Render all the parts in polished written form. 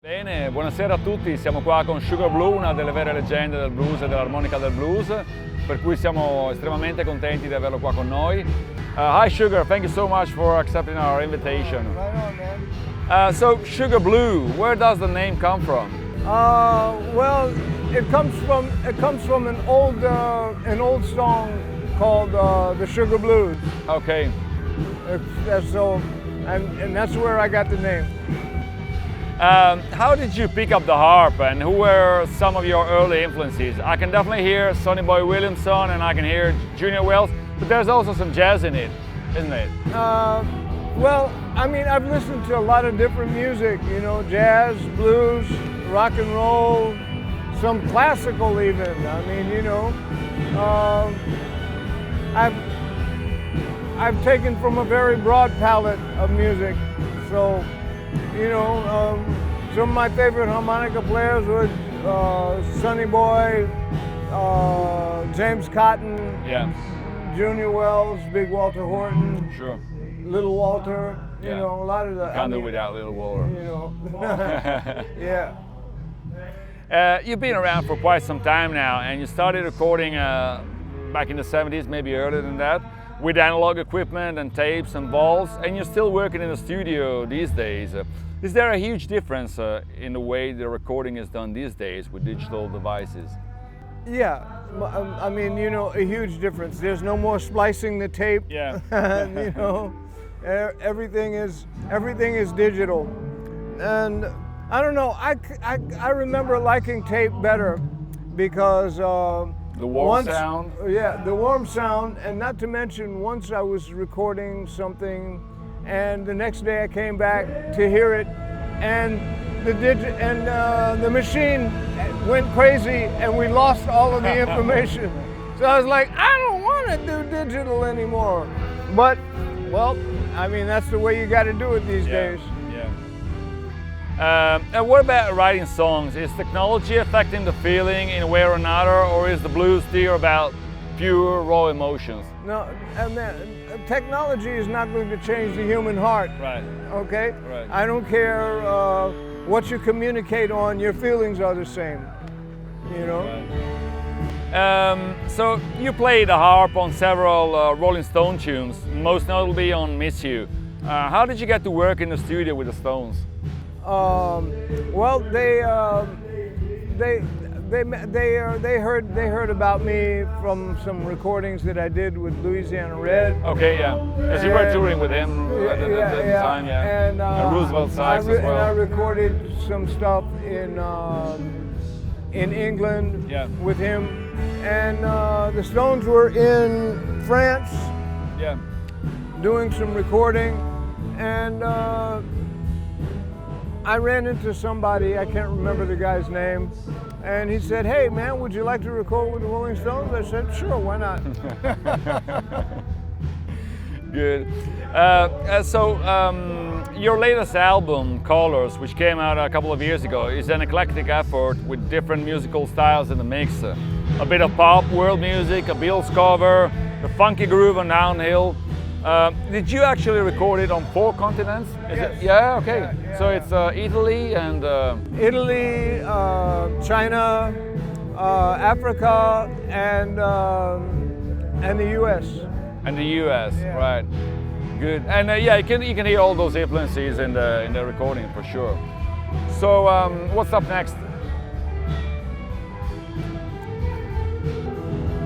Bene, buonasera a tutti, siamo qua con Sugar Blue, una delle vere leggende del blues e dell'armonica del blues, per cui siamo estremamente contenti di averlo qua con noi. Hi Sugar, thank you so much for accepting our invitation. Right on, man. So Sugar Blue, where does the name come from? Well, it comes from an old song called the Sugar Blues. Okay. And that's where I got the name. How did you pick up the harp, and who were some of your early influences? I can definitely hear Sonny Boy Williamson and I can hear Junior Wells, but there's also some jazz in it, isn't it? Well, I mean, I've listened to a lot of different music, you know, jazz, blues, rock and roll, some classical even. I mean, you know, I've taken from a very broad palette of music, so. You know, some of my favorite harmonica players were Sonny Boy, James Cotton, Yeah. Junior Wells, Big Walter Horton, Sure. Little Walter. You Yeah. know, a lot of the. Can't do without Little Walter. You know, yeah. You've been around for quite some time now, and you started recording back in the 70s, maybe earlier than that, with analog equipment and tapes and balls, and you're still working in the studio these days. Is there a huge difference in the way the recording is done these days with digital devices? Yeah, I mean, you know, a huge difference. There's no more splicing the tape. Yeah. You know, everything is digital, and I don't know. I remember liking tape better because The warm sound? Yeah, the warm sound, and not to mention once I was recording something, and the next day I came back to hear it, and the machine went crazy, and we lost all of the information. So I was like, I don't want to do digital anymore. But, well, I mean, that's the way you got to do it these days. And what about writing songs? Is technology affecting the feeling in a way or another, or is the blues still about pure raw emotions? No, and technology is not going to change the human heart. Right. Okay? Right. I don't care what you communicate on, your feelings are the same. You know? Right. So you played the harp on several Rolling Stone tunes, most notably on Miss You. How did you get to work in the studio with the Stones? Well, they heard about me from some recordings that I did with Louisiana Red. Okay, yeah. As you were touring with him at the time, yeah. And Roosevelt Sykes as well. And I recorded some stuff in England with him. And the Stones were in France doing some recording. And I ran into somebody, I can't remember the guy's name, and he said, hey man, would you like to record with the Rolling Stones? I said, sure, why not? Good. Your latest album, Colors, which came out a couple of years ago, is an eclectic effort with different musical styles in the mix. A bit of pop, world music, a Beatles cover, a funky groove on Downhill. Did you actually record it on 4 continents? Yes. Yeah, okay. Yeah. So it's Italy and... Italy, China, Africa, and the US. And the US, right. Good. And you can hear all those influences in the recording for sure. So what's up next?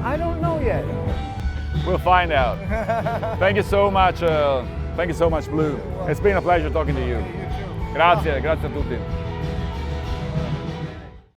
I don't know yet. We'll find out. Thank you so much. Thank you so much, Blue. It's been a pleasure talking to you. Grazie, grazie a tutti.